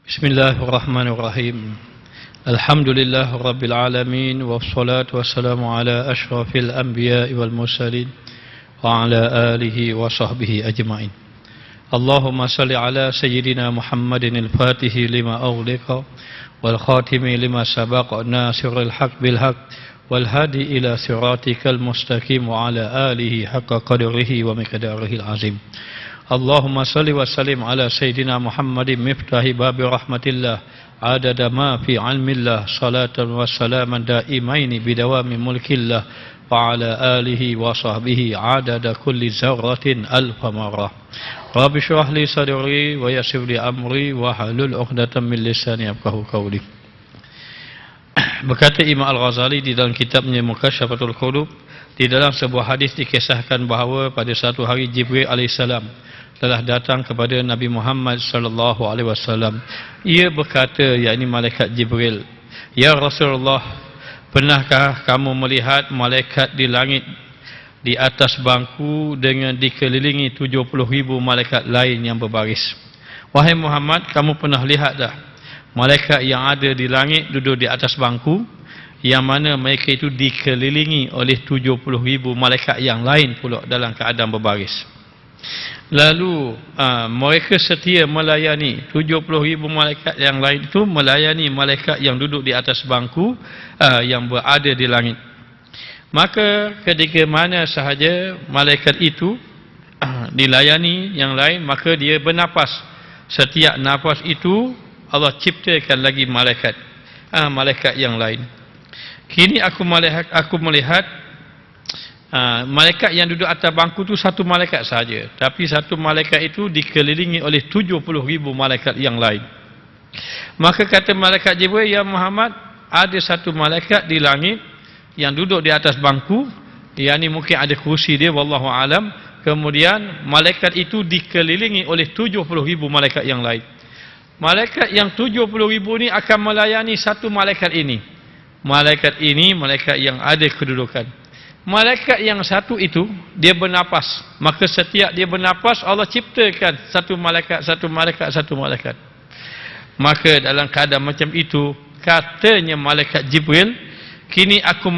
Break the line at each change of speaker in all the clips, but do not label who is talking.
Bismillahirrahmanirrahim. Alhamdulillah Rabbil Alamin. Wassalatu wassalamu ala ashrafil anbiya wal mursalin wa ala alihi wa sahbihi ajma'in. Allahumma salli ala Sayyidina Muhammadin al-Fatihi lima aghliqa wal khatimi lima sabaqa nasiril haq bil haq wal hadi ila siratikal mustaqim wa ala alihi haqqa qadrihi wa miqdarihi al-azim. Allahumma salli wa sallim ala Sayyidina Muhammadin miftahi babi rahmatillah adada ma fi ilmillah salatan wa salaman daimaini bidawami mulkillah wa ala alihi wa sahbihi adada kulli zarratin alfa marrah. Rabbi syrah li sadri wa yassir li amri wa halul 'uqdatam min lisani yafqahu qawli. Berkata Imam Al-Ghazali di dalam kitabnya Mukasyafatul Qulub, di dalam sebuah hadis dikisahkan bahawa pada satu hari Jibril alaihissalam telah datang kepada Nabi Muhammad sallallahu alaihi wasallam. Ia berkata, yakni malaikat Jibril, "Ya Rasulullah, pernahkah kamu melihat malaikat di langit di atas bangku dengan dikelilingi 70,000 malaikat lain yang berbaris?" Wahai Muhammad, kamu pernah lihat dah malaikat yang ada di langit duduk di atas bangku, yang mana mereka itu dikelilingi oleh 70,000 malaikat yang lain pula dalam keadaan berbaris. Lalu mereka setia melayani 70,000 malaikat yang lain itu, melayani malaikat yang duduk di atas bangku yang berada di langit. Maka ketika mana sahaja malaikat itu dilayani yang lain, maka dia bernapas. Setiap nafas itu Allah ciptakan lagi malaikat yang lain. Kini aku melihat malaikat yang duduk atas bangku itu satu malaikat saja, tapi satu malaikat itu dikelilingi oleh 70,000 malaikat yang lain. Maka kata malaikat Jibril, "Ya Muhammad, ada satu malaikat di langit yang duduk di atas bangku, yang ini mungkin ada kursi dia, wallahu alam. Kemudian malaikat itu dikelilingi oleh 70,000 malaikat yang lain. Malaikat yang 70,000 ini akan melayani satu malaikat ini. Malaikat ini malaikat yang ada kedudukan. Malaikat yang satu itu dia bernapas, maka setiap dia bernapas Allah ciptakan satu malaikat. Maka dalam keadaan macam itu, katanya malaikat Jibril, kini aku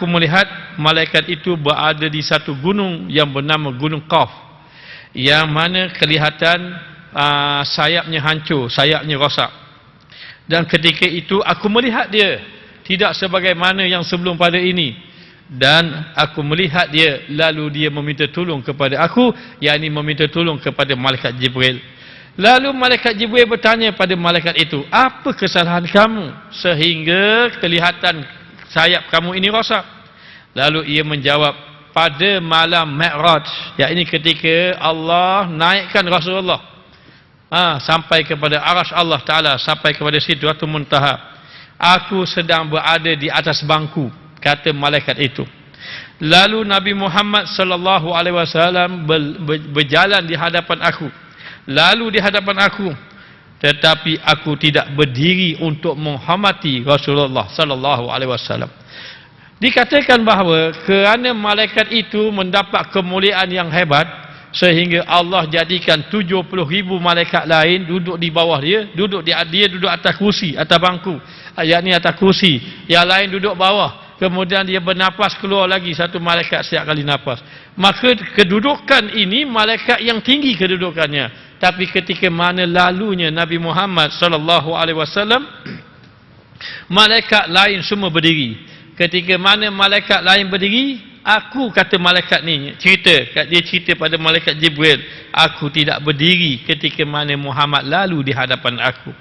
melihat malaikat itu berada di satu gunung yang bernama Gunung Qaf, yang mana kelihatan sayapnya hancur, sayapnya rosak. Dan ketika itu aku melihat dia tidak sebagaimana yang sebelum pada ini. Dan aku melihat dia, lalu dia meminta tolong kepada aku, yakni meminta tolong kepada malaikat Jibril. Lalu malaikat Jibril bertanya pada malaikat itu, apa kesalahan kamu sehingga kelihatan sayap kamu ini rosak? Lalu ia menjawab, pada malam Mi'raj, yakni ketika Allah naikkan Rasulullah sampai kepada arasy Allah Ta'ala, sampai kepada Sidratul Muntaha, aku sedang berada di atas bangku, kata malaikat itu. Lalu Nabi Muhammad sallallahu alaihi wasallam berjalan di hadapan aku. Lalu di hadapan aku, tetapi aku tidak berdiri untuk menghormati Rasulullah sallallahu alaihi wasallam. Dikatakan bahawa kerana malaikat itu mendapat kemuliaan yang hebat, sehingga Allah jadikan 70,000 malaikat lain duduk di bawah dia, duduk atas kursi, atas bangku, yakni atas kursi, yang lain duduk bawah. Kemudian dia bernapas, keluar lagi satu malaikat setiap kali napas. Maka kedudukan ini malaikat yang tinggi kedudukannya. Tapi ketika mana lalunya Nabi Muhammad sallallahu alaihi wasallam, malaikat lain semua berdiri. Ketika mana malaikat lain berdiri, aku, kata malaikat ni, dia cerita pada malaikat Jibril, aku tidak berdiri ketika mana Muhammad lalu di hadapan aku.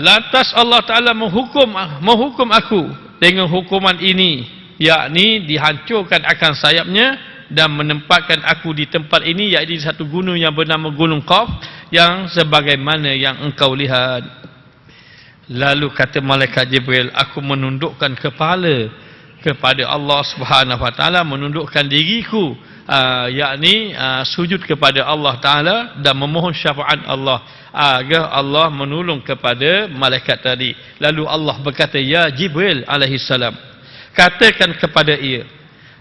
Lantas Allah Ta'ala menghukum aku dengan hukuman ini, yakni dihancurkan akan sayapnya dan menempatkan aku di tempat ini, yakni di satu gunung yang bernama Gunung Qaf, yang sebagaimana yang engkau lihat. Lalu kata malaikat Jibril, aku menundukkan kepala kepada Allah Subhanahu Wa Taala, menundukkan diriku, yakni sujud kepada Allah Ta'ala dan memohon syafaat Allah agar Allah menolong kepada malaikat tadi. Lalu Allah berkata, ya Jibril alaihissalam, katakan kepada ia,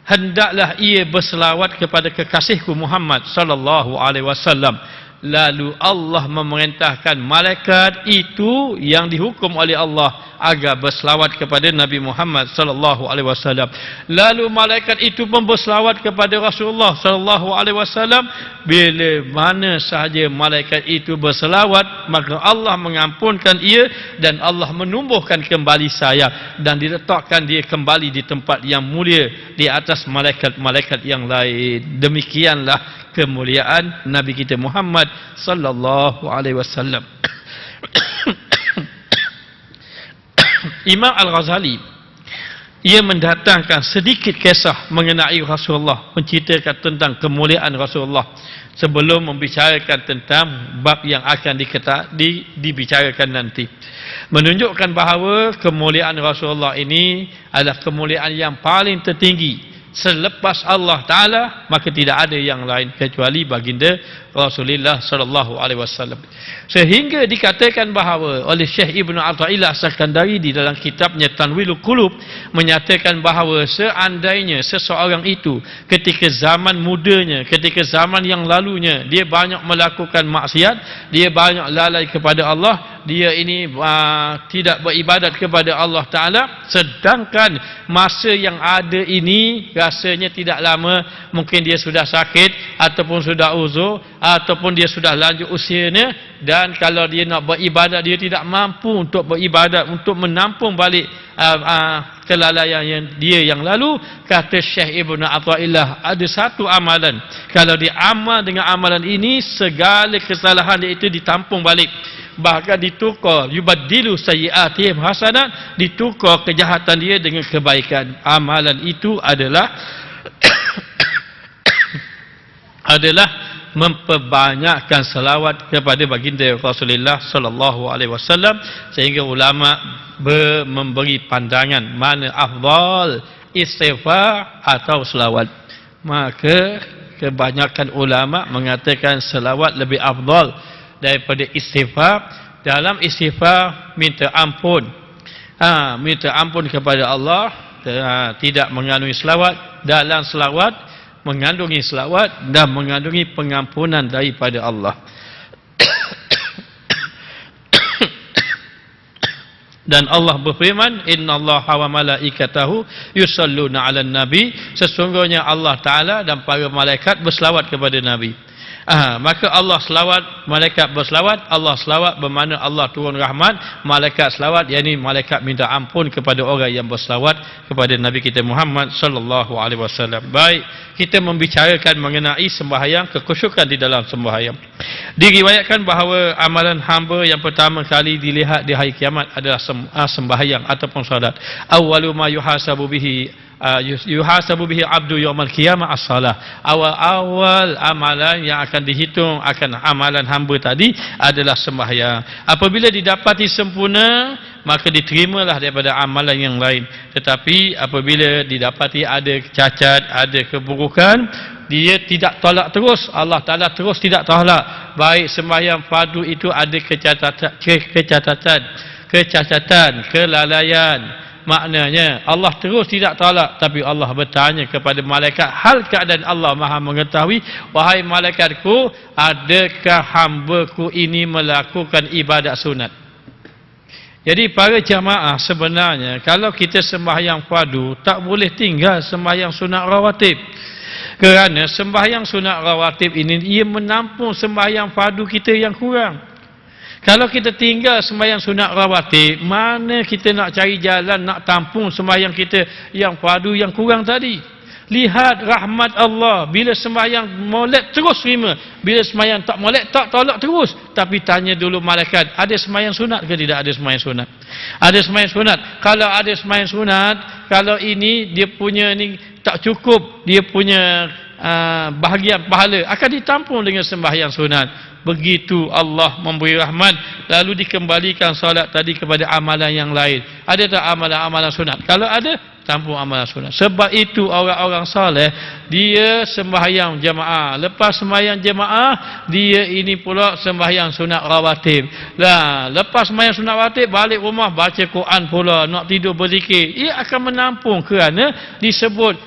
hendaklah ia berselawat kepada kekasihku Muhammad sallallahu alaihi wasallam lalu Allah memerintahkan malaikat itu yang dihukum oleh Allah agar berselawat kepada Nabi Muhammad sallallahu alaihi wasallam. Lalu malaikat itu pun berselawat kepada Rasulullah sallallahu alaihi wasallam. Bila mana sahaja malaikat itu berselawat, maka Allah mengampunkan ia dan Allah menumbuhkan kembali sayap dan diletakkan dia kembali di tempat yang mulia di atas malaikat-malaikat yang lain. Demikianlah kemuliaan Nabi kita Muhammad sallallahu alaihi wasallam. Imam Al-Ghazali ia mendatangkan sedikit kisah mengenai Rasulullah, menceritakan tentang kemuliaan Rasulullah sebelum membicarakan tentang bab yang akan dibicarakan nanti. Menunjukkan bahawa kemuliaan Rasulullah ini adalah kemuliaan yang paling tertinggi. Selepas Allah Ta'ala, maka tidak ada yang lain kecuali baginda Rasulullah sallallahu alaihi wasallam. Sehingga dikatakan bahawa oleh Syekh Ibn Athaillah As-Sakandari di dalam kitabnya Tanwilul Qulub menyatakan bahawa seandainya seseorang itu ketika zaman mudanya, ketika zaman yang lalunya dia banyak melakukan maksiat, dia banyak lalai kepada Allah, dia ini tidak beribadat kepada Allah Ta'ala, sedangkan masa yang ada ini rasanya tidak lama, mungkin dia sudah sakit ataupun sudah uzur ataupun dia sudah lanjut usianya, dan kalau dia nak beribadat dia tidak mampu untuk beribadat, untuk menampung balik kelalaian dia yang lalu. Kata Syekh Ibn Athaillah, ada satu amalan, kalau dia amal dengan amalan ini, segala kesalahan dia itu ditampung balik, bahkan ditukar, yubaddilu sayyi'atihim hasanat, ditukar kejahatan dia dengan kebaikan. Amalan itu adalah memperbanyakkan selawat kepada baginda Rasulullah sallallahu alaihi wasallam, sehingga ulama memberi pandangan mana afdal, istighfar atau selawat. Maka kebanyakan ulama mengatakan selawat lebih afdal daripada istighfar. Dalam istighfar minta ampun, minta ampun kepada Allah, tidak mengandungi selawat. Dalam selawat mengandungi selawat dan mengandungi pengampunan daripada Allah. Dan Allah berfirman, innallaha wa malaikatahu yusalluna 'alan nabi, sesungguhnya Allah Taala dan para malaikat berselawat kepada Nabi. Maka Allah selawat, malaikat berselawat. Allah selawat bermakna Allah turun rahmat, malaikat selawat yakni malaikat minta ampun kepada orang yang berselawat kepada Nabi kita Muhammad sallallahu alaihi wasallam. Baik, kita membicarakan mengenai sembahyang, kekhusyukan di dalam sembahyang. Diriwayatkan bahawa amalan hamba yang pertama kali dilihat di hari kiamat adalah sembahyang ataupun solat. Awwalu ma yuhasabu bihi abdu yaumal qiyamah as-salah. Awal amalan yang akan dihitung akan amalan hamba tadi adalah sembahyang. Apabila didapati sempurna, maka diterimalah daripada amalan yang lain. Tetapi apabila didapati ada cacat, ada keburukan, dia tidak tolak terus. Allah Ta'ala terus tidak tolak. Baik sembahyang fardu itu ada kecacatan, kelalaian, maknanya Allah terus tidak tolak, tapi Allah bertanya kepada malaikat, hal keadaan Allah Maha mengetahui, wahai malaikatku, adakah hambaku ini melakukan ibadat sunat? Jadi para jamaah, sebenarnya kalau kita sembahyang fardu tak boleh tinggal sembahyang sunat rawatib, kerana sembahyang sunat rawatib ini ia menampung sembahyang fardu kita yang kurang. Kalau kita tinggal sembahyang sunat rawatib, mana kita nak cari jalan nak tampung sembahyang kita yang fardu yang kurang tadi? Lihat rahmat Allah, bila sembahyang molek terus terima, bila sembahyang tak molek tak tolak terus. Tapi tanya dulu malaikat, ada sembahyang sunat ke tidak ada sembahyang sunat? Ada sembahyang sunat. Kalau ada sembahyang sunat, kalau ini dia punya ni tak cukup, dia punya bahagian pahala akan ditampung dengan sembahyang sunat. Begitu Allah memberi rahmat, lalu dikembalikan solat tadi kepada amalan yang lain. Ada tak amalan-amalan sunat? Kalau ada, tampung amalan sunat. Sebab itu orang-orang soleh, dia sembahyang jemaah. Lepas sembahyang jemaah, dia ini pula sembahyang sunat rawatib. Lepas sembahyang sunat rawatib, balik rumah baca Quran pula, nak tidur berzikir. Ia akan menampung kerana disebut,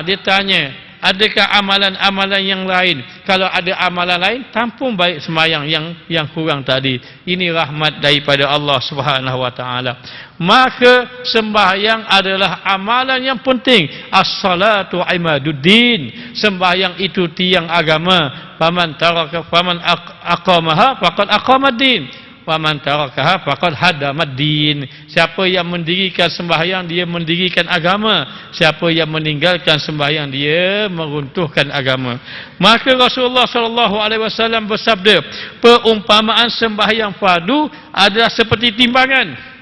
dia tanya, Adakah amalan-amalan yang lain? Kalau ada amalan lain, tampung baik sembahyang yang kurang tadi. Ini rahmat daripada Allah Subhanahu wa taala. Maka sembahyang adalah amalan yang penting. As-salatu imaduddin. Sembahyang itu tiang agama. Faman aqamaha faqad aqamaddin. Waman tarakaha faqad hadamaddin. Siapa yang mendirikan sembahyang, dia mendirikan agama. Siapa yang meninggalkan sembahyang, dia meruntuhkan agama. Maka Rasulullah SAW bersabda, perumpamaan sembahyang fardu adalah seperti timbangan.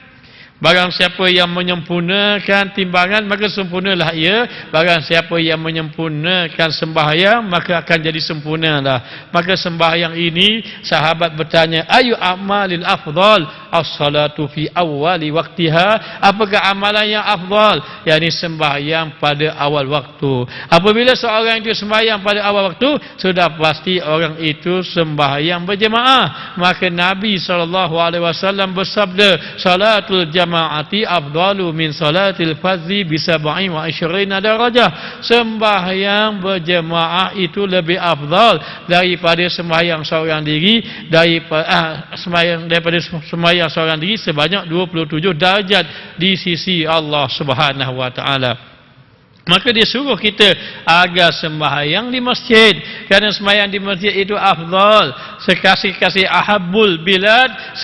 Barang siapa yang menyempurnakan timbangan, maka sempurnalah ia. Barang siapa yang menyempurnakan sembahyang, maka akan jadi sempurnalah. Maka sembahyang ini, sahabat bertanya, ayu amalil afdal? As-salatu fi awali waktiha. Apakah amalan yang afdal? Yakni sembahyang pada awal waktu. Apabila seorang itu sembahyang pada awal waktu, sudah pasti orang itu sembahyang berjemaah. Maka Nabi SAW bersabda, salatul jamaati afdalu min salatil fardhi bi 27 darajah. Sembahyang berjemaah itu lebih afdal daripada sembahyang seorang diri, daripada sembahyang seorang diri sebanyak 27 darjat di sisi Allah Subhanahu wa taala. Maka dia suruh kita agar sembahyang di masjid, kerana sembahyang di masjid itu afdal. Sekasih-kasih ahabbul bilad,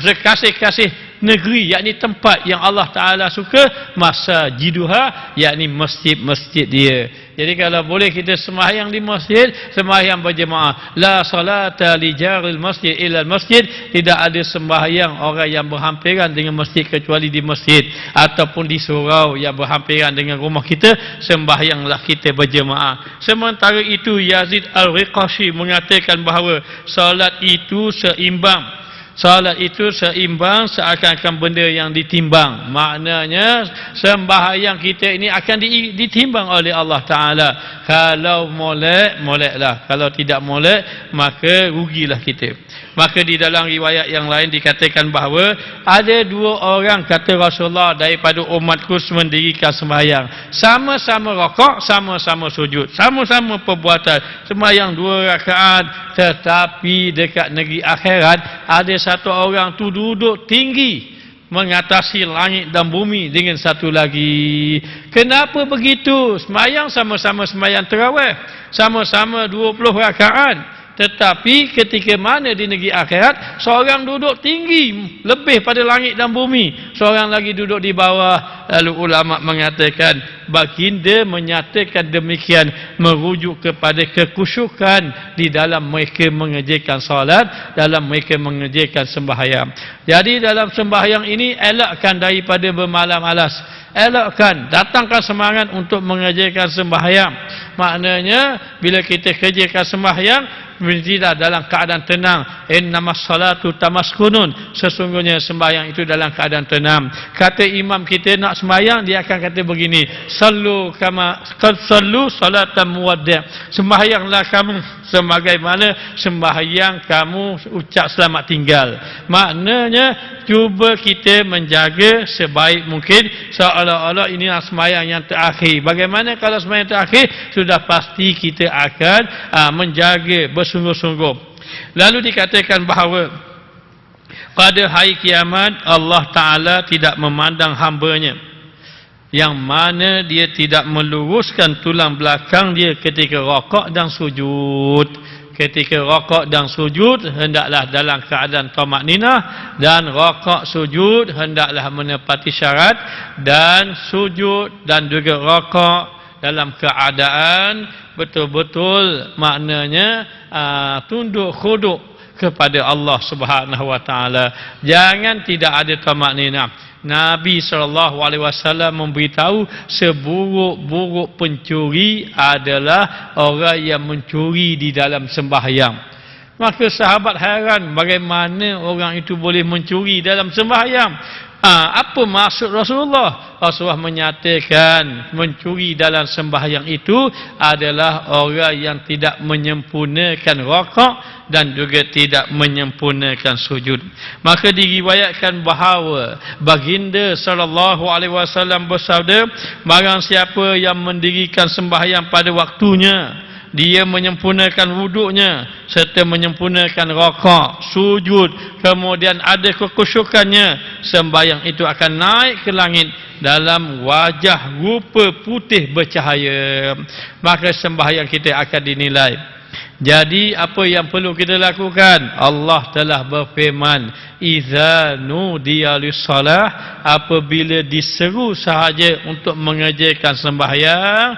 sekasih-kasih negeri, yakni tempat yang Allah Ta'ala suka, masajiduha, yakni masjid-masjid dia. Jadi kalau boleh kita sembahyang di masjid, sembahyang berjemaah. La salata li jaril masjid illa masjid. Tidak ada sembahyang orang yang berhampiran dengan masjid kecuali di masjid, ataupun di surau yang berhampiran dengan rumah kita, sembahyanglah kita berjemaah. Sementara itu Yazid Al-Riqashi mengatakan bahawa salat itu seimbang. Salat itu seimbang seakan-akan benda yang ditimbang. Maknanya sembahyang kita ini akan ditimbang oleh Allah Ta'ala. Kalau molek, moleklah. Kalau tidak molek, maka rugilah kita. Maka di dalam riwayat yang lain dikatakan bahawa ada dua orang, kata Rasulullah, daripada umatku mendirikan sembahyang. Sama-sama rakaat, sama-sama sujud, sama-sama perbuatan. Sembahyang 2 rakaat, tetapi dekat negeri akhirat ada satu orang tu duduk tinggi mengatasi langit dan bumi dengan satu lagi. Kenapa begitu? Sembahyang sama-sama sembahyang tarawih, sama-sama 20 rakaat. Tetapi ketika mana di negeri akhirat, seorang duduk tinggi lebih pada langit dan bumi, seorang lagi duduk di bawah. Lalu ulama mengatakan, baginda menyatakan demikian merujuk kepada kekusyukan di dalam mereka mengerjakan salat, dalam mereka mengerjakan sembahyang. Jadi dalam sembahyang ini, elakkan daripada bermalam-malas, elakkan, datangkan semangat untuk mengerjakan sembahyang. Maknanya bila kita kerjakan sembahyang, tidak dalam keadaan tenang. Innamas salatu tamaskunun. Sesungguhnya sembahyang itu dalam keadaan tenang. Kata imam kita nak sembahyang, dia akan kata begini, sallu kama qad sallu salatan muwaddi'. Sembahyanglah kamu sebagaimana sembahyang kamu ucap selamat tinggal. Maknanya cuba kita menjaga sebaik mungkin, seolah-olah ini sembahyang yang terakhir. Bagaimana kalau sembahyang terakhir? Sudah pasti kita akan menjaga bersungguh-sungguh. Lalu dikatakan bahawa pada hari kiamat Allah Ta'ala tidak memandang hambanya yang mana dia tidak meluruskan tulang belakang dia ketika rakaat dan sujud. Ketika rakaat dan sujud hendaklah dalam keadaan tamakninah, dan rakaat sujud hendaklah menepati syarat, dan sujud dan juga rakaat dalam keadaan betul-betul maknanya tunduk khuduk kepada Allah Subhanahu wa taala. Jangan tidak ada tamakninah. Nabi SAW memberitahu seburuk-buruk pencuri adalah orang yang mencuri di dalam sembahyang. Maka sahabat heran bagaimana orang itu boleh mencuri dalam sembahyang. Apa maksud Rasulullah? Rasulullah menyatakan mencuri dalam sembahyang itu adalah orang yang tidak menyempurnakan rakaat dan juga tidak menyempurnakan sujud. Maka diriwayatkan bahawa baginda sallallahu alaihi wasallam bersabda, barang siapa yang mendirikan sembahyang pada waktunya, dia menyempurnakan wuduknya serta menyempurnakan rakaat, sujud, kemudian ada kekhusyukannya, sembahyang itu akan naik ke langit dalam wajah rupa putih bercahaya. Maka sembahyang kita akan dinilai. Jadi apa yang perlu kita lakukan? Allah telah berfirman, "Idza nudiya lis-salah", apabila diseru sahaja untuk mengerjakan sembahyang,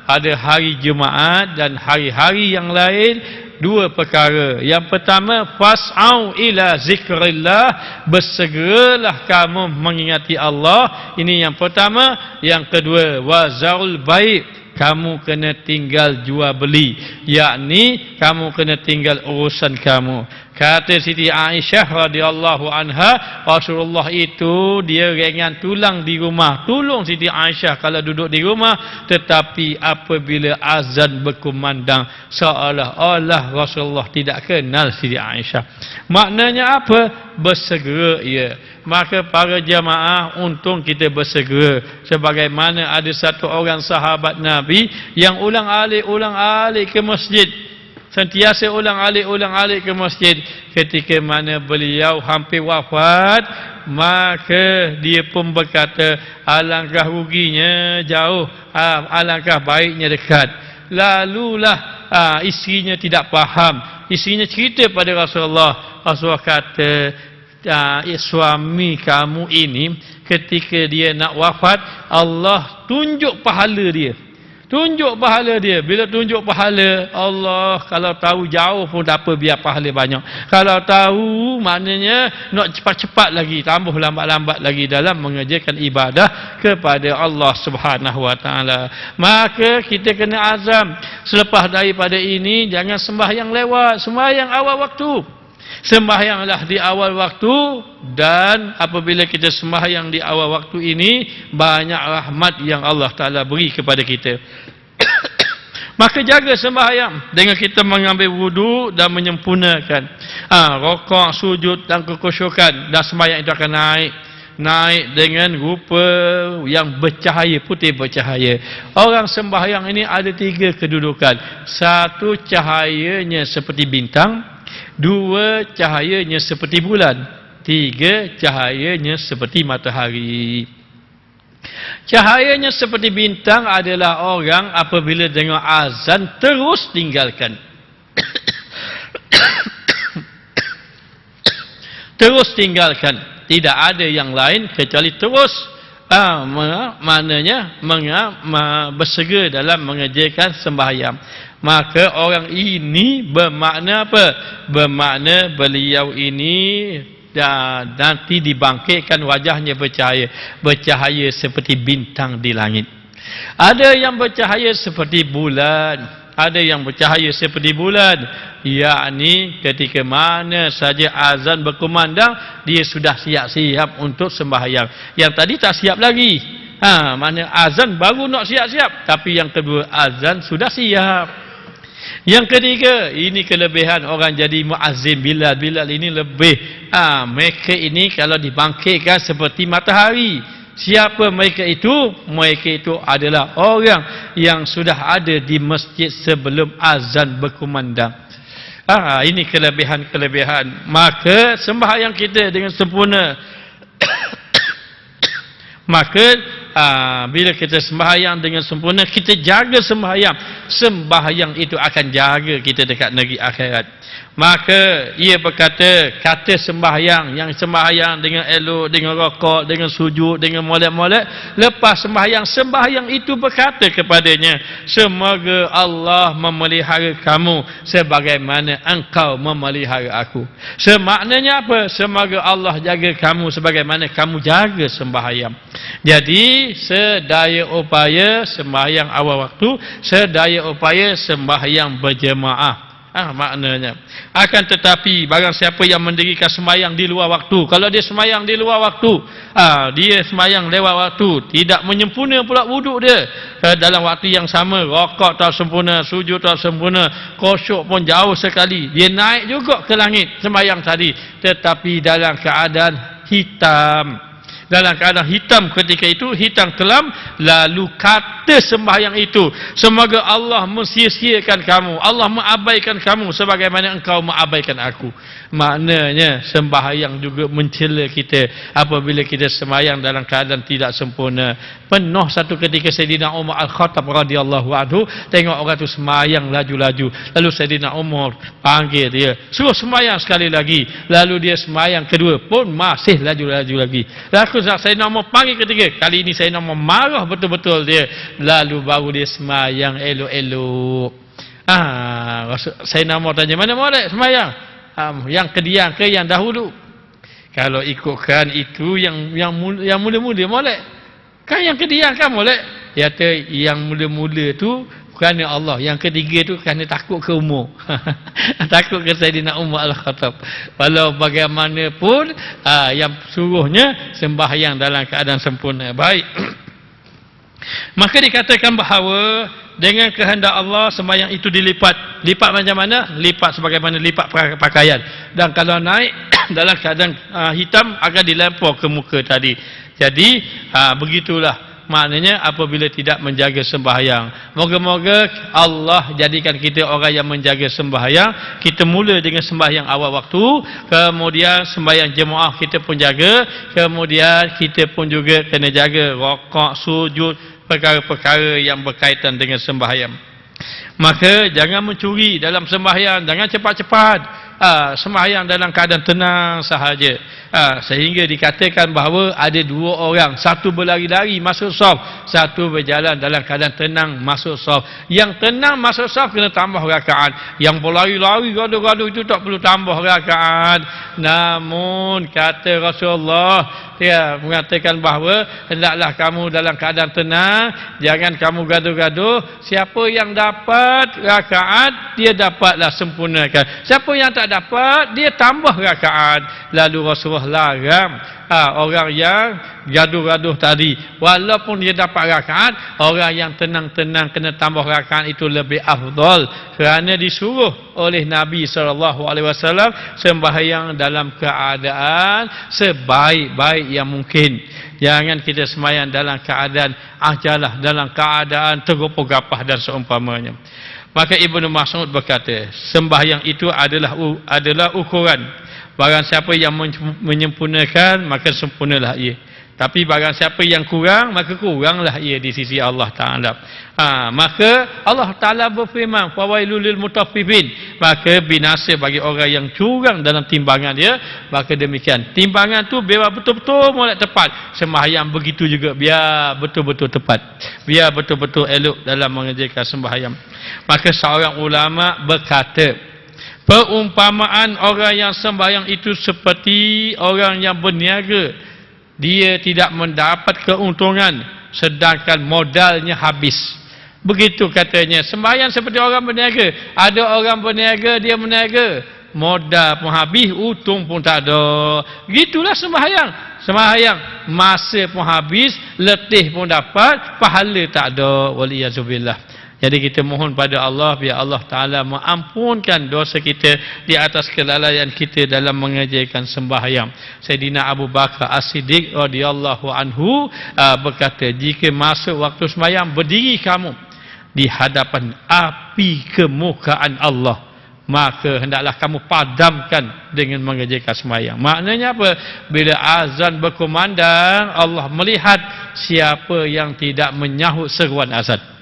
ada hari Jumaat dan hari-hari yang lain, dua perkara. Yang pertama, fas'au ila zikrillah, bersegeralah kamu mengingati Allah. Ini yang pertama. Yang kedua, wazarul bai', kamu kena tinggal jual beli, yakni kamu kena tinggal urusan kamu. Kata Siti Aisyah radhiyallahu anha, Rasulullah itu dia ringan tulang di rumah, tolong Siti Aisyah kalau duduk di rumah, tetapi apabila azan berkumandang, seolah-olah Rasulullah tidak kenal Siti Aisyah. Maknanya apa? Bersegera ia. Maka para jamaah, untung kita bersegera. Sebagaimana ada satu orang sahabat Nabi yang ulang-alik ke masjid, sentiasa ulang-alik ke masjid. Ketika mana beliau hampir wafat, maka dia pun berkata, alangkah ruginya jauh, alangkah baiknya dekat. Lalulah isterinya tidak faham. Isterinya cerita pada Rasulullah. Rasulullah kata, suami kamu ini ketika dia nak wafat, Allah tunjuk pahala dia. Bila tunjuk pahala, Allah kalau tahu jauh pun tak apa, biar pahala banyak. Kalau tahu, maknanya nak cepat-cepat lagi, tambah lambat-lambat lagi dalam mengerjakan ibadah kepada Allah Subhanahu wa taala. Maka kita kena azam, selepas daripada ini jangan sembahyang lewat, sembahyang awal waktu. Sembahyanglah di awal waktu, dan apabila kita sembahyang di awal waktu ini, banyak rahmat yang Allah Ta'ala beri kepada kita. Maka jaga sembahyang dengan kita mengambil wudu dan menyempurnakan rakaat, sujud dan kekhusyukan, dan sembahyang itu akan naik dengan rupa yang bercahaya, putih bercahaya. Orang sembahyang ini ada tiga kedudukan. Satu, cahayanya seperti bintang. Dua, cahayanya seperti bulan. Tiga, cahayanya seperti matahari. Cahayanya seperti bintang adalah orang apabila dengar azan terus tinggalkan. Terus tinggalkan. Tidak ada yang lain kecuali terus. Maknanya bersegera dalam mengerjakan sembahyang. Maka orang ini bermakna apa? Bermakna beliau ini nanti dibangkitkan wajahnya bercahaya seperti bintang di langit. Ada yang bercahaya seperti bulan, ada yang bercahaya seperti bulan, yakni ketika mana saja azan berkumandang, dia sudah siap-siap untuk sembahyang. Yang tadi tak siap lagi. Mana azan baru nak siap-siap, tapi yang kedua azan sudah siap. Yang ketiga, ini kelebihan orang jadi muazzin Bilal. Bilal ini lebih, mereka ini kalau dibangkitkan seperti matahari. Siapa mereka itu? Mereka itu adalah orang yang sudah ada di masjid sebelum azan berkumandang. Ini kelebihan-kelebihan. Maka sembahyang kita dengan sempurna. Maka bila kita sembahyang dengan sempurna, kita jaga sembahyang. Sembahyang itu akan jaga kita dekat negeri akhirat. Maka ia berkata, kata sembahyang, yang sembahyang dengan elok, dengan rakaat, dengan sujud, dengan molek-molek, lepas sembahyang itu berkata kepadanya, semoga Allah memelihara kamu sebagaimana engkau memelihara aku. Semaknanya apa? Semoga Allah jaga kamu sebagaimana kamu jaga sembahyang. Jadi sedaya upaya sembahyang awal waktu, sedaya upaya sembahyang berjemaah. Maknanya. Akan tetapi barang siapa yang mendirikan sembahyang di luar waktu, kalau dia sembahyang di luar waktu, dia sembahyang lewat waktu, tidak menyempurna pula wuduk dia dalam waktu yang sama, rakaat tak sempurna, sujud tak sempurna, khusyuk pun jauh sekali, dia naik juga ke langit sembahyang tadi, tetapi dalam keadaan hitam. Dalam keadaan hitam ketika itu, hitam kelam, lalu kata sembahyang itu, semoga Allah mensia-siakan kamu, Allah mengabaikan kamu sebagaimana engkau mengabaikan aku. Maknanya sembahyang juga mencela kita apabila kita sembahyang dalam keadaan tidak sempurna. Penuh satu ketika Sayyidina Umar Al-Khattab radhiyallahu anhu tengok orang tu sembahyang laju-laju, lalu Sayyidina Umar panggil dia, suruh sembahyang sekali lagi, lalu dia sembahyang kedua pun masih laju-laju lagi. Sayyidina Umar panggil ketiga, kali ini Sayyidina Umar marah betul-betul dia, lalu baru dia sembahyang elok-elok. Sayyidina Umar tanya, mana molek sembahyang? Yang kediang ke yang dahulu? Kalau ikutkan itu yang mula-mula molek, kan yang kediang kan molek. Ya tu yang mula-mula tu kerana Allah, yang ketiga tu kerana takut ke umur. Takut ke Sayyidina Umar Al-Khattab. Walau bagaimanapun yang suruhnya sembahyang dalam keadaan sempurna. Baik. Maka dikatakan bahawa dengan kehendak Allah sembahyang itu dilipat. Lipat macam mana? Lipat sebagaimana lipat pakaian. Dan kalau naik dalam keadaan hitam akan dilempar ke muka tadi. Jadi begitulah maknanya apabila tidak menjaga sembahyang. Moga-moga Allah jadikan kita orang yang menjaga sembahyang. Kita mula dengan sembahyang awal waktu, kemudian sembahyang jemaah kita pun jaga, kemudian kita pun juga kena jaga rakaat, sujud, perkara-perkara yang berkaitan dengan sembahyang. Maka jangan mencuri dalam sembahyang, jangan cepat-cepat. Sembahyang dalam keadaan tenang sahaja. Sehingga dikatakan bahawa ada dua orang, satu berlari-lari masuk saf, satu berjalan dalam keadaan tenang masuk saf. Yang tenang masuk saf kena tambah rakaat, yang berlari-lari gaduh-gaduh itu tak perlu tambah rakaat. Namun kata Rasulullah, dia mengatakan bahawa hendaklah kamu dalam keadaan tenang, jangan kamu gaduh-gaduh. Siapa yang dapat rakaat, dia dapatlah sempurnakan. Siapa yang tak dapat, dia tambah rakaat. Lalu Rasulullah larang orang yang gaduh-gaduh tadi, walaupun dia dapat rakaat, orang yang tenang-tenang kena tambah rakaat itu lebih afdal, kerana disuruh oleh Nabi SAW sembahyang dalam keadaan sebaik-baik yang mungkin. Jangan kita sembahyang dalam keadaan ajalah, dalam keadaan tergopoh-gapah dan seumpamanya. Maka Ibnu Mas'ud berkata, sembahyang itu adalah ukuran. Barang siapa yang menyempurnakan, maka sempurnalah ia. Tapi barang siapa yang kurang, maka kuranglah ia di sisi Allah Ta'ala. Maka Allah Ta'ala berfirman, fawailul lil mutaffifin, maka binasa bagi orang yang curang dalam timbangan dia. Maka demikian, timbangan tu biar betul-betul molek tepat. Sembahyang begitu juga, biar betul-betul tepat, biar betul-betul elok dalam mengerjakan sembahyang. Maka seorang ulama berkata, perumpamaan orang yang sembahyang itu seperti orang yang berniaga. Dia tidak mendapat keuntungan sedangkan modalnya habis. Begitu katanya, sembahyang seperti orang berniaga. Ada orang berniaga, dia berniaga, modal pun habis, untung pun tak ada. Gitulah sembahyang. Sembahyang masa pun habis, letih pun dapat, pahala tak ada. Waliyazubillah. Jadi kita mohon pada Allah biar Allah Ta'ala mengampunkan dosa kita di atas kelalaian kita dalam mengerjakan sembahyang. Sayyidina Abu Bakar As-Siddiq radhiyallahu anhu berkata, jika masuk waktu sembahyang, berdiri kamu di hadapan api kemukaan Allah, maka hendaklah kamu padamkan dengan mengerjakan sembahyang. Maknanya apa? Bila azan berkumandang, Allah melihat siapa yang tidak menyahut seruan azan.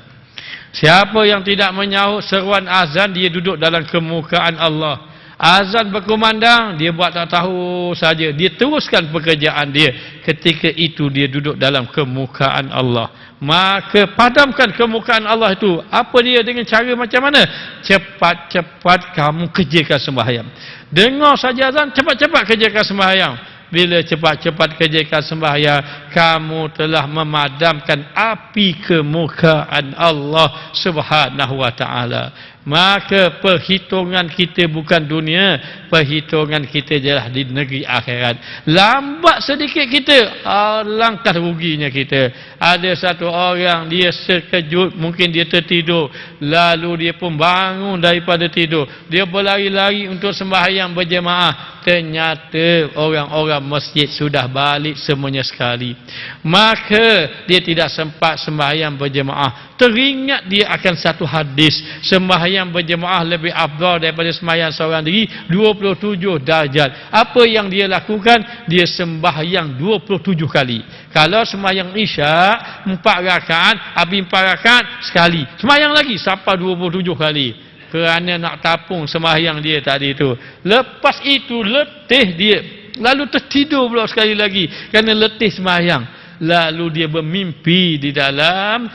Siapa yang tidak menyahut seruan azan, dia duduk dalam kemukaan Allah. Azan berkumandang, dia buat tak tahu saja, dia teruskan pekerjaan dia. Ketika itu dia duduk dalam kemukaan Allah. Maka padamkan kemukaan Allah itu. Apa dia? Dengan cara macam mana? Cepat-cepat kamu kerjakan sembahyang. Dengar saja azan, cepat-cepat kerjakan sembahyang. Bila cepat-cepat kerjakan sembahyang, kamu telah memadamkan api kemukaan Allah Subhanahu wa ta'ala. Maka perhitungan kita bukan dunia, perhitungan kita jelas di negeri akhirat. Lambat sedikit kita, alangkah ruginya kita. Ada satu orang dia sekejut, mungkin dia tertidur, lalu dia pun bangun daripada tidur, dia berlari-lari untuk sembahyang berjemaah. Ternyata orang-orang masjid sudah balik semuanya sekali. Maka dia tidak sempat sembahyang berjemaah. Teringat dia akan satu hadis, sembahyang berjemaah lebih afdal daripada sembahyang seorang diri 27 darjat. Apa yang dia lakukan? Dia sembahyang 27 kali. Kalau sembahyang isyak 4 rakaat, habis 4 rakaat sekali, sembahyang lagi sampai 27 kali. Kerana nak tapung sembahyang dia tadi itu. Lepas itu letih dia, lalu tertidur pula sekali lagi kerana letih sembahyang. Lalu dia bermimpi di dalam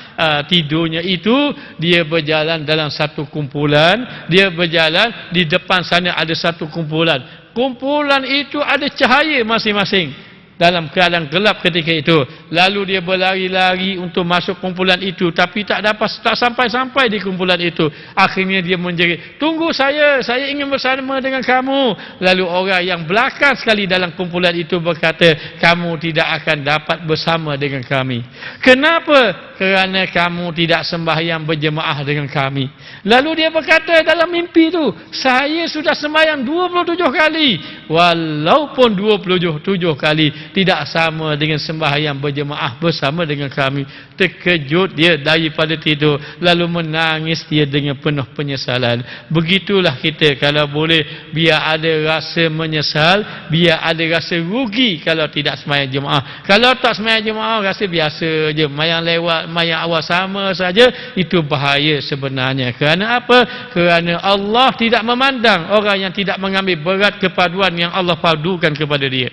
tidurnya itu, dia berjalan dalam satu kumpulan, dia berjalan di depan sana ada satu kumpulan. Kumpulan itu ada cahaya masing-masing. Dalam keadaan gelap ketika itu, lalu dia berlari-lari untuk masuk kumpulan itu, tapi tak sampai-sampai di kumpulan itu. Akhirnya dia menjerit, "Tunggu saya ingin bersama dengan kamu." Lalu orang yang belakang sekali dalam kumpulan itu berkata, "Kamu tidak akan dapat bersama dengan kami." Kenapa? Kerana kamu tidak sembahyang berjemaah dengan kami. Lalu dia berkata dalam mimpi itu, "Saya sudah sembahyang 27 kali. Walaupun 27 kali tidak sama dengan sembahyang berjemaah bersama dengan kami." Terkejut dia daripada tidur, lalu menangis dia dengan penuh penyesalan. Begitulah kita, kalau boleh biar ada rasa menyesal, biar ada rasa rugi kalau tidak sembahyang jemaah. Kalau tak sembahyang jemaah rasa biasa je, mayang lewat, mayang awal sama saja, itu bahaya sebenarnya. Kerana apa? Kerana Allah tidak memandang orang yang tidak mengambil berat kepaduan yang Allah padukan kepada dia.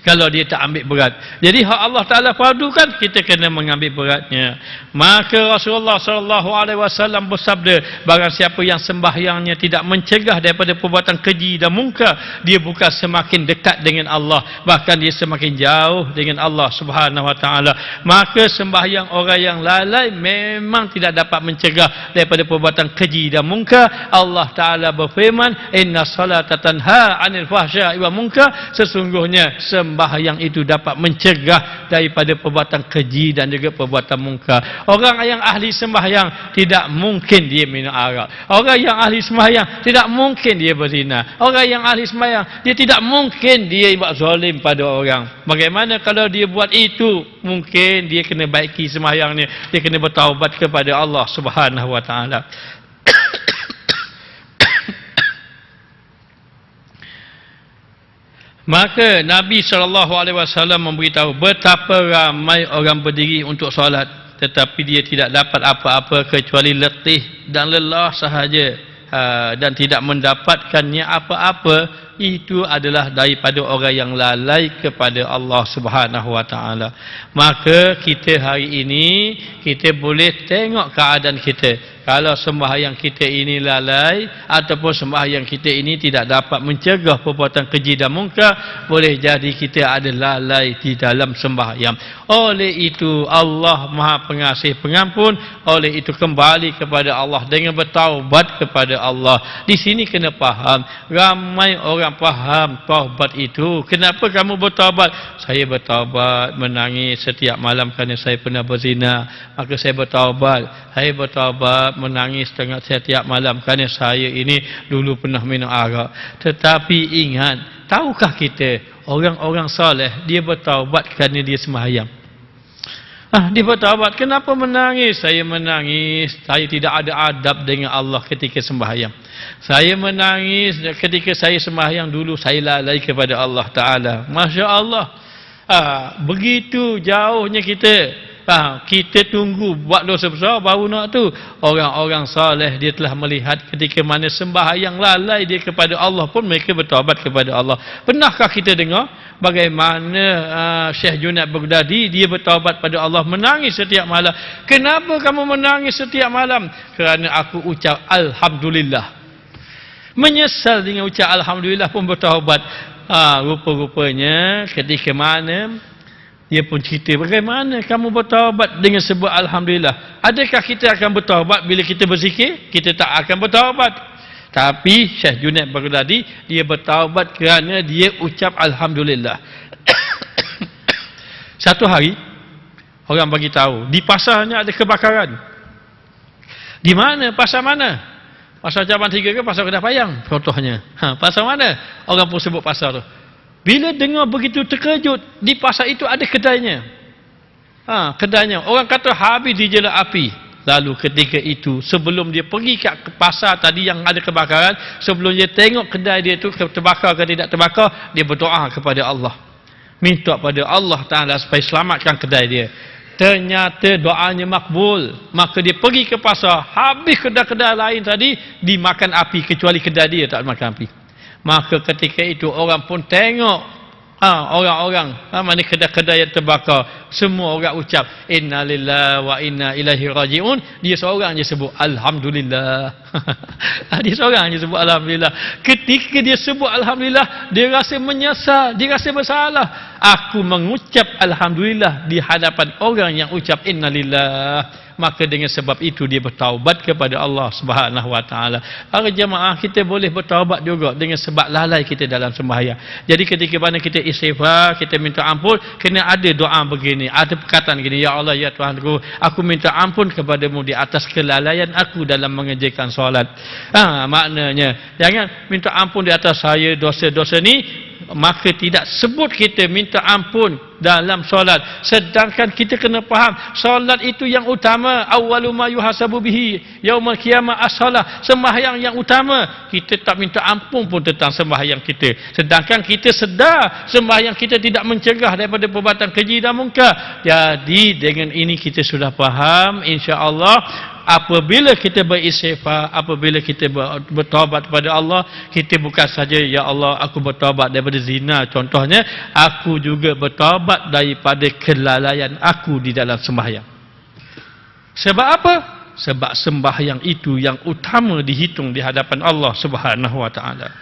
Kalau dia tak ambil berat, jadi hak Allah Ta'ala padukan, kita kena mengambil beratnya. Maka Rasulullah SAW bersabda, barang siapa yang sembahyangnya tidak mencegah daripada perbuatan keji dan mungkar, dia bukan semakin dekat dengan Allah, bahkan dia semakin jauh dengan Allah Subhanahu Wa Ta'ala. Maka sembahyang orang yang lalai memang tidak dapat mencegah daripada perbuatan keji dan mungkar. Allah Ta'ala berfirman, "Inna salata tanha 'anil fahsya'i wal munkar." Sesungguhnya sembahyang itu dapat mencegah daripada perbuatan keji dan juga perbuatan mungkar. Orang yang ahli sembahyang tidak mungkin dia minum arak. Orang yang ahli sembahyang tidak mungkin dia berzina. Orang yang ahli sembahyang dia tidak mungkin dia buat zalim pada orang. Bagaimana kalau dia buat itu? Mungkin dia kena baiki sembahyangnya, dia kena bertaubat kepada Allah Subhanahu Wa Ta'ala. Maka Nabi SAW memberitahu betapa ramai orang berdiri untuk solat, tetapi dia tidak dapat apa-apa kecuali letih dan lelah sahaja, dan tidak mendapatkannya apa-apa. Itu adalah daripada orang yang lalai kepada Allah Subhanahu Wa Ta'ala. Maka kita hari ini, kita boleh tengok keadaan kita. Kalau sembahyang kita ini lalai, ataupun sembahyang kita ini tidak dapat mencegah perbuatan keji dan mungkar, boleh jadi kita ada lalai di dalam sembahyang. Oleh itu Allah Maha Pengasih Pengampun. Oleh itu kembali kepada Allah dengan bertaubat kepada Allah. Di sini kena faham, ramai orang faham taubat itu. Kenapa kamu bertaubat? Saya bertaubat menangis setiap malam kerana saya pernah berzina, maka saya bertaubat. Saya bertaubat menangis setiap malam kerana saya ini dulu pernah minum arak. Tetapi ingat, tahukah kita orang-orang soleh dia bertaubat kerana dia sembahyang? Dia bertaubat, kenapa menangis? Saya menangis, saya tidak ada adab dengan Allah ketika sembahyang. Saya menangis ketika saya sembahyang dulu, saya lalai kepada Allah Ta'ala. Masya Allah. Begitu jauhnya kita. Kita tunggu buat dosa besar baru nak tu. Orang-orang soleh dia telah melihat ketika mana sembahyang lalai dia kepada Allah pun mereka bertaubat kepada Allah. Pernahkah kita dengar bagaimana Syekh Junaid Baghdadi dia bertaubat pada Allah, menangis setiap malam? Kenapa kamu menangis setiap malam? Kerana aku ucap Alhamdulillah. Menyesal dengan ucap Alhamdulillah pun bertaubat. Rupa-rupanya ketika mana Dia pun cerita, bagaimana kamu bertaubat dengan sebut Alhamdulillah. Adakah kita akan bertaubat bila kita berzikir? Kita tak akan bertaubat. Tapi Syekh Junaid Baghdadi, dia bertaubat kerana dia ucap Alhamdulillah. Satu hari, orang bagi tahu, di pasarnya ada kebakaran. Di mana? Pasar mana? Pasar Cabang 3 ke pasar Kedah Payang? Contohnya. Pasar mana? Orang pun sebut pasar tu. Bila dengar begitu terkejut, di pasar itu ada kedainya. Kedainya. Orang kata habis dijela api. Lalu ketika itu, sebelum dia pergi ke pasar tadi yang ada kebakaran, sebelum dia tengok kedai dia tu terbakar ke tidak terbakar, dia berdoa kepada Allah. Minta pada Allah Ta'ala supaya selamatkan kedai dia. Ternyata doanya makbul. Maka dia pergi ke pasar, habis kedai-kedai lain tadi dimakan api, kecuali kedai dia tak makan api. Maka ketika itu orang pun tengok orang-orang mana kedai-kedai yang terbakar, semua orang ucap inna lillahi wa inna ilaihi rajiun. Dia seorang je sebut Alhamdulillah. Dia seorang je sebut Alhamdulillah. Ketika dia sebut Alhamdulillah, dia rasa menyesal, dia rasa bersalah. Aku mengucap Alhamdulillah di hadapan orang yang ucap inna lillahi. Maka dengan sebab itu dia bertaubat kepada Allah Subhanahu wa taala. Para jemaah, kita boleh bertaubat juga dengan sebab lalai kita dalam sembahyang. Jadi ketika mana kita istighfar, kita minta ampun, kena ada doa begini, ada perkataan gini, ya Allah ya Tuhanku, aku minta ampun kepadamu di atas kelalaian aku dalam mengerjakan solat. Maknanya jangan minta ampun di atas saya dosa-dosa ni, maka tidak sebut kita minta ampun dalam solat. Sedangkan kita kena faham, solat itu yang utama. Awwalu ma yuhasabu bihi yaumul qiyamah as-salah. Sembahyang yang utama. Kita tak minta ampun pun tentang sembahyang kita. Sedangkan kita sedar sembahyang kita tidak mencegah daripada perbuatan keji dan mungkar. Jadi dengan ini kita sudah faham, insya-Allah, apabila kita beristighfar, apabila kita bertaubat kepada Allah, kita bukan saja ya Allah aku bertaubat daripada zina contohnya, aku juga bertaubat daripada kelalaian aku di dalam sembahyang. Sebab apa? Sebab sembahyang itu yang utama dihitung di hadapan Allah Subhanahu wa taala.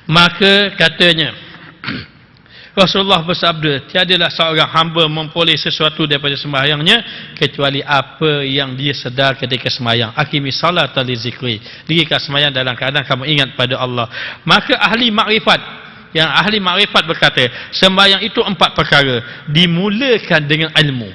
Maka katanya Rasulullah bersabda, tiadalah seorang hamba memperoleh sesuatu daripada sembahyangnya kecuali apa yang dia sedar ketika sembahyang. Aqimis salata li zikri. Dirikan sembahyang dalam keadaan kamu ingat pada Allah. Maka ahli makrifat, yang ahli makrifat berkata, sembahyang itu 4 perkara. Dimulakan dengan ilmu.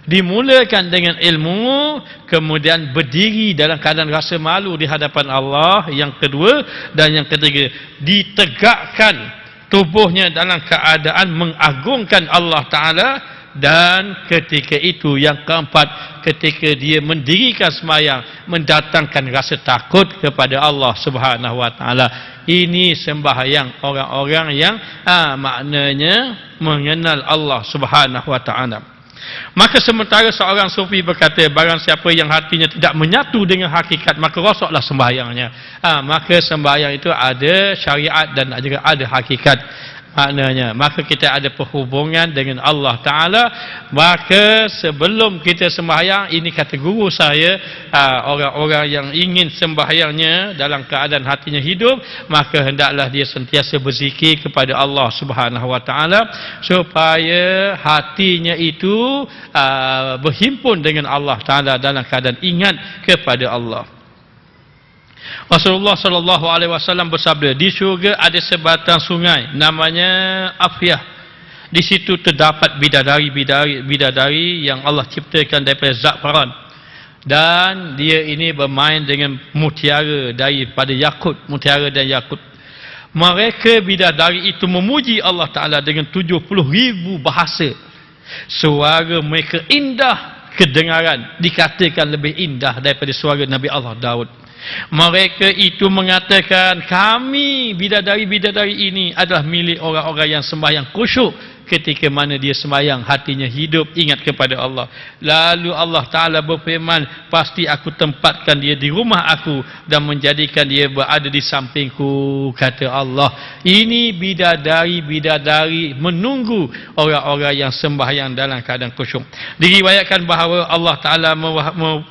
Dimulakan dengan ilmu, kemudian berdiri dalam keadaan rasa malu di hadapan Allah. Yang kedua dan yang ketiga, ditegakkan tubuhnya dalam keadaan mengagungkan Allah Ta'ala. Dan ketika itu yang keempat, ketika dia mendirikan sembahyang, mendatangkan rasa takut kepada Allah Subhanahu wa Ta'ala. Ini sembahyang orang-orang yang maknanya mengenal Allah Subhanahu wa Ta'ala. Maka sementara seorang sufi berkata, barang siapa yang hatinya tidak menyatu dengan hakikat, maka rosaklah sembahyangnya. Maka sembahyang itu ada syariat dan juga ada hakikat. Maknanya, maka kita ada perhubungan dengan Allah Ta'ala. Maka sebelum kita sembahyang, ini kata guru saya, orang-orang yang ingin sembahyangnya dalam keadaan hatinya hidup, maka hendaklah dia sentiasa berzikir kepada Allah Subhanahu wa Ta'ala, supaya hatinya itu berhimpun dengan Allah Ta'ala dalam keadaan ingat kepada Allah. Rasulullah sallallahu alaihi wasallam bersabda, di syurga ada sebatang sungai namanya Afyah. Di situ terdapat bidadari yang Allah ciptakan daripada za'faran. Dan dia ini bermain dengan mutiara daripada yakut, mutiara dan yakut. Mereka bidadari itu memuji Allah Ta'ala dengan 70,000 bahasa. Suara mereka indah kedengaran, dikatakan lebih indah daripada suara Nabi Allah Daud. Mereka itu mengatakan, kami bidadari-bidadari ini adalah milik orang-orang yang sembahyang khusyuk ketika mana dia sembahyang hatinya hidup ingat kepada Allah. Lalu Allah Ta'ala berfirman, pasti aku tempatkan dia di rumah aku dan menjadikan dia berada di sampingku, kata Allah. Ini bidadari menunggu orang-orang yang sembahyang dalam keadaan khusyuk. Diriwayatkan bahawa Allah Ta'ala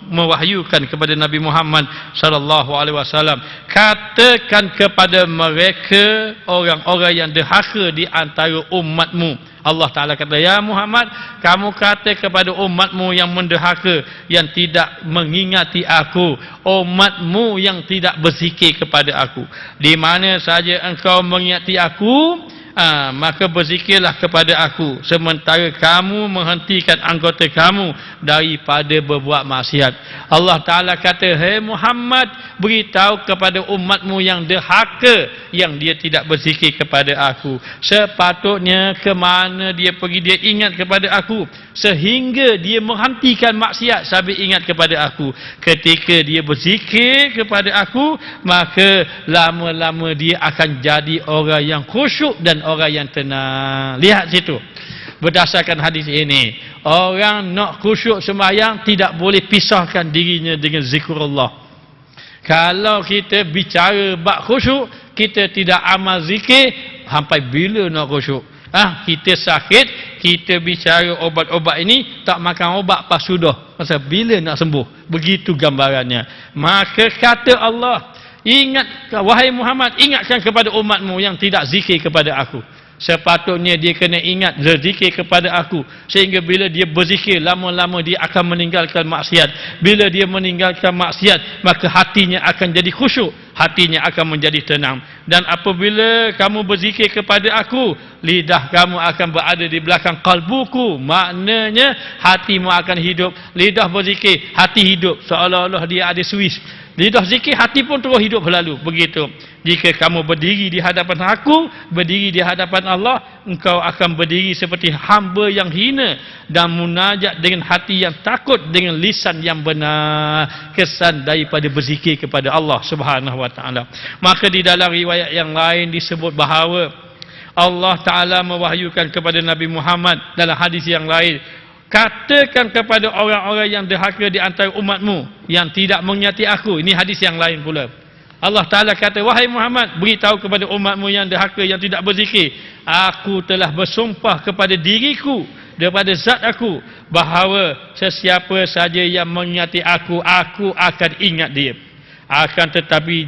mewahyukan kepada Nabi Muhammad sallallahu alaihi wasallam, katakan kepada mereka orang-orang yang derhaka di antara umatmu. Allah Ta'ala kata, ya Muhammad, kamu kata kepada umatmu yang menderhaka, yang tidak mengingati aku, umatmu yang tidak berzikir kepada aku. Di mana saja engkau mengingati aku, maka berzikirlah kepada aku, sementara kamu menghentikan anggota kamu daripada berbuat maksiat. Allah Ta'ala kata, hai Muhammad, beritahu kepada umatmu yang derhaka, yang dia tidak berzikir kepada aku, sepatutnya ke mana dia pergi, dia ingat kepada aku, sehingga dia menghentikan maksiat sambil ingat kepada aku. Ketika dia berzikir kepada aku, maka lama-lama dia akan jadi orang yang khusyuk dan orang yang tenang. Lihat situ, berdasarkan hadis ini, orang nak khusyuk sembahyang tidak boleh pisahkan dirinya dengan zikrullah. Kalau kita bicara bab khusyuk, kita tidak amal zikir, sampai bila nak khusyuk? Kita sakit, kita bicara obat-obat ini, tak makan obat pas sudah, pasal bila nak sembuh? Begitu gambarannya. Maka kata Allah, ingat, wahai Muhammad, ingatkan kepada umatmu yang tidak zikir kepada aku. Sepatutnya dia kena ingat berzikir kepada aku, sehingga bila dia berzikir, lama-lama dia akan meninggalkan maksiat. Bila dia meninggalkan maksiat, maka hatinya akan jadi khusyuk, hatinya akan menjadi tenang. Dan apabila kamu berzikir kepada aku, lidah kamu akan berada di belakang kalbuku, maknanya hatimu akan hidup. Lidah berzikir, hati hidup, seolah-olah dia ada Swiss. Lidah zikir, hati pun terus hidup selalu. Begitu. Jika kamu berdiri di hadapan aku, berdiri di hadapan Allah, engkau akan berdiri seperti hamba yang hina dan munajat dengan hati yang takut, dengan lisan yang benar, kesan daripada berzikir kepada Allah Subhanahu wa taala. Maka di dalam riwayat yang lain disebut bahawa Allah Ta'ala mewahyukan kepada Nabi Muhammad dalam hadis yang lain, katakan kepada orang-orang yang derhaka di antara umatmu yang tidak mengingati aku. Ini hadis yang lain pula. Allah Ta'ala kata, wahai Muhammad, beritahu kepada umatmu yang derhaka, yang tidak berzikir, aku telah bersumpah kepada diriku, daripada zat aku, bahawa sesiapa saja yang mengingati aku, aku akan ingat dia. Akan tetapi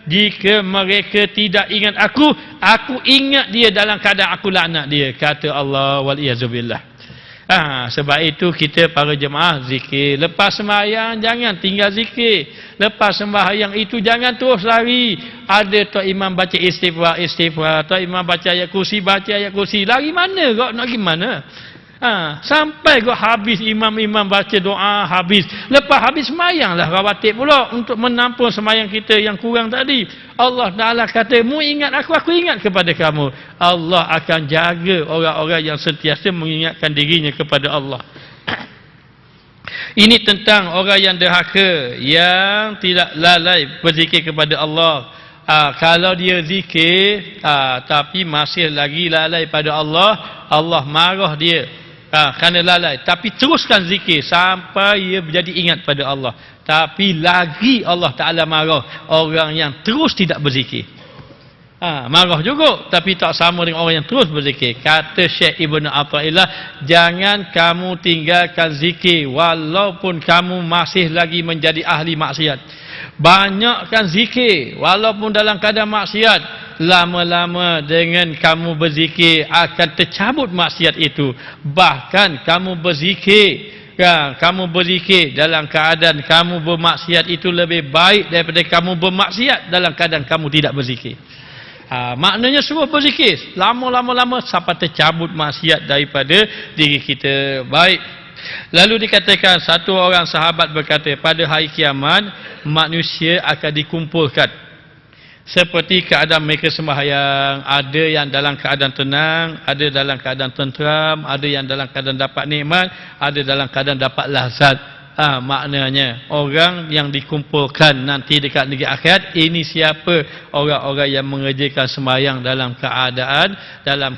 jika mereka tidak ingat aku ingat dia dalam keadaan aku laknat dia, kata Allah, wal-iyazubillah. Sebab itu kita para jemaah zikir. Lepas sembahyang jangan tinggal zikir. Lepas sembahyang itu jangan terus lari. Ada tok imam baca istighfar, tok imam baca ayat kursi, lari mana kau nak pergi mana? Sampai kau habis, imam baca doa habis. Lepas habis sembahyanglah rawatib pula untuk menampung sembahyang kita yang kurang tadi. Allah Ta'ala kata, mu ingat aku ingat kepada kamu. Allah akan jaga orang-orang yang sentiasa mengingatkan dirinya kepada Allah. Ini tentang orang yang derhaka, yang tidak lalai berzikir kepada Allah. Kalau dia zikir tapi masih lagi lalai pada Allah, Allah marah dia kerana lalai. Tapi teruskan zikir sampai ia menjadi ingat pada Allah. Tapi lagi Allah Ta'ala marah orang yang terus tidak berzikir. Marah juga, tapi tak sama dengan orang yang terus berzikir. Kata Syekh Ibn Atha'illah, jangan kamu tinggalkan zikir walaupun kamu masih lagi menjadi ahli maksiat. Banyakkan zikir walaupun dalam keadaan maksiat. Lama-lama dengan kamu berzikir akan tercabut maksiat itu. Bahkan kamu berzikir dalam keadaan kamu bermaksiat itu lebih baik daripada kamu bermaksiat dalam keadaan kamu tidak berzikir. Maknanya semua berzikir, lama-lama sampai tercabut maksiat daripada diri kita. Baik. Lalu dikatakan satu orang sahabat berkata, pada hari kiamat manusia akan dikumpulkan seperti keadaan mereka sembahyang. Ada yang dalam keadaan tenang, ada dalam keadaan tenteram, ada yang dalam keadaan dapat nikmat, ada dalam keadaan dapat lazat. Maknanya orang yang dikumpulkan nanti dekat negeri akhirat ini siapa? Orang-orang yang mengerjakan sembahyang dalam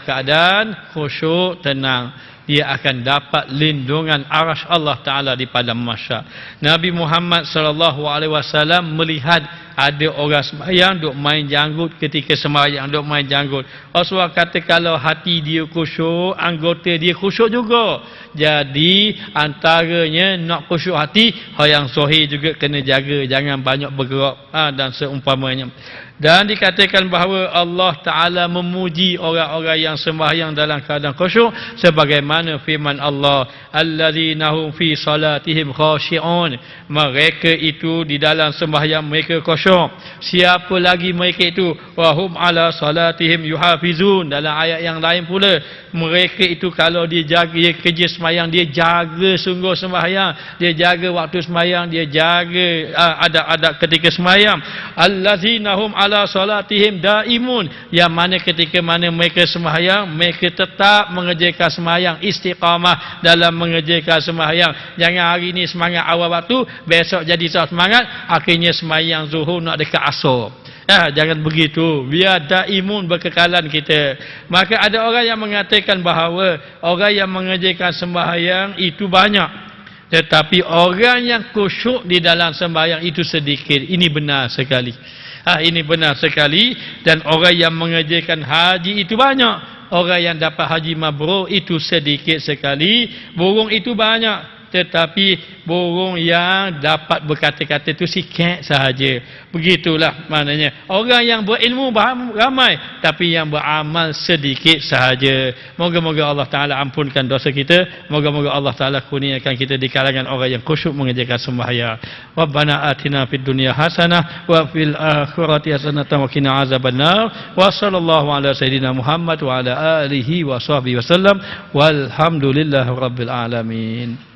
keadaan khusyuk, tenang. Dia akan dapat lindungan arasy Allah Ta'ala di padang mahsyar. Nabi Muhammad SAW melihat ada orang sembahyang duk main janggut ketika sembahyang, duk main janggut. Rasulullah kata kalau hati dia khusyuk, anggota dia khusyuk juga. Jadi antaranya nak khusyuk hati, yang sahih juga kena jaga, jangan banyak bergerak dan seumpamanya. Dan dikatakan bahawa Allah Ta'ala memuji orang-orang yang sembahyang dalam keadaan khusyuk sebagaimana firman Allah, allazina hum fi salatihim khashi'un, mereka itu di dalam sembahyang mereka khusyuk. Siapa lagi mereka itu? Wa hum ala salatihim yuhafizun. Dalam ayat yang lain pula, mereka itu kalau dia jaga, dia kerja sembahyang, dia jaga sungguh sembahyang, dia jaga waktu sembahyang, dia jaga adab-adab ketika sembahyang. Allazina hum ala salatihim daimun, yang mana ketika mana mereka sembahyang, mereka tetap mengerjakan sembahyang, istiqamah dalam mengerjakan sembahyang. Jangan hari ni semangat awal waktu, besok jadi tak semangat, akhirnya sembahyang zuhur nak dekat asar. Jangan begitu. Biar daimun berkekalan kita. Maka ada orang yang mengatakan bahawa orang yang mengerjakan sembahyang itu banyak, tetapi orang yang khusyuk di dalam sembahyang itu sedikit. Ini benar sekali. Ini benar sekali. Dan orang yang mengerjakan haji itu banyak. Orang yang dapat haji mabrur itu sedikit sekali. Burung itu banyak, tetapi burung yang dapat berkata-kata itu sikit sahaja. Begitulah maknanya. Orang yang berilmu ramai, tapi yang beramal sedikit sahaja. Moga-moga Allah Ta'ala ampunkan dosa kita. Moga-moga Allah Ta'ala kurniakan kita di kalangan orang yang khusyuk mengerjakan sembahyang. Rabbana atina fid dunya hasanah wa fil akhirati hasanah wa qina azabannar. Wa sallallahu ala sayyidina Muhammad wa ala alihi wa sahbihi wasallam. Walhamdulillahi rabbil alamin.